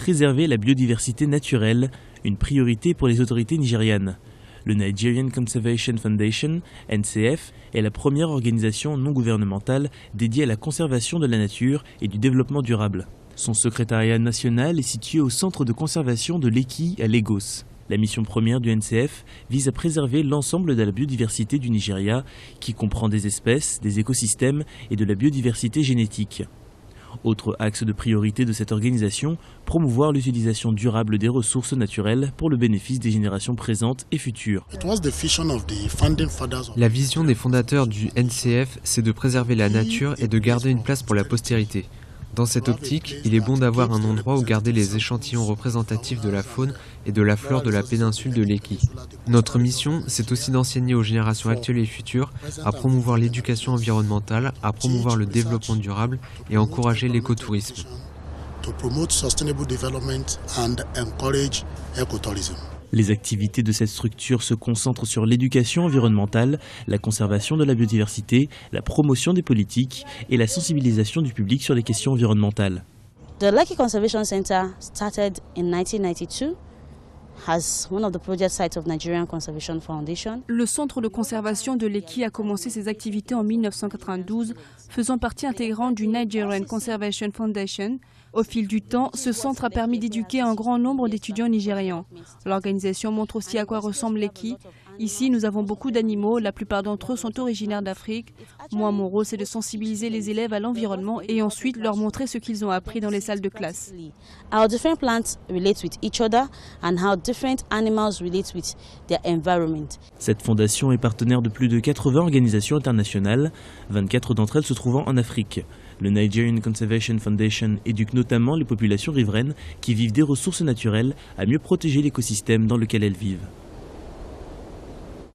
préserver la biodiversité naturelle, une priorité pour les autorités nigérianes. Le Nigerian Conservation Foundation, NCF, est la première organisation non gouvernementale dédiée à la conservation de la nature et du développement durable. Son secrétariat national est situé au centre de conservation de Lekki à Lagos. La mission première du NCF vise à préserver l'ensemble de la biodiversité du Nigeria, qui comprend des espèces, des écosystèmes et de la biodiversité génétique. Autre axe de priorité de cette organisation, promouvoir l'utilisation durable des ressources naturelles pour le bénéfice des générations présentes et futures. La vision des fondateurs du NCF, c'est de préserver la nature et de garder une place pour la postérité. Dans cette optique, il est bon d'avoir un endroit où garder les échantillons représentatifs de la faune et de la flore de la péninsule de Lekki. Notre mission, c'est aussi d'enseigner aux générations actuelles et futures à promouvoir l'éducation environnementale, à promouvoir le développement durable et à encourager l'écotourisme. Les activités de cette structure se concentrent sur l'éducation environnementale, la conservation de la biodiversité, la promotion des politiques et la sensibilisation du public sur les questions environnementales. The Lekki Conservation Center started in 1992 as one of the project sites of Nigerian Conservation Foundation. Le centre de conservation de Lekki a commencé ses activités en 1992, faisant partie intégrante du Nigerian Conservation Foundation. Au fil du temps, ce centre a permis d'éduquer un grand nombre d'étudiants nigérians. L'organisation montre aussi à quoi ressemble Lekki. Ici, nous avons beaucoup d'animaux, la plupart d'entre eux sont originaires d'Afrique. Moi, mon rôle, c'est de sensibiliser les élèves à l'environnement et ensuite leur montrer ce qu'ils ont appris dans les salles de classe. How different plants relate with each other and how different animals relate with their environment. Cette fondation est partenaire de plus de 80 organisations internationales, 24 d'entre elles se trouvant en Afrique. Le Nigerian Conservation Foundation éduque notamment les populations riveraines qui vivent des ressources naturelles à mieux protéger l'écosystème dans lequel elles vivent.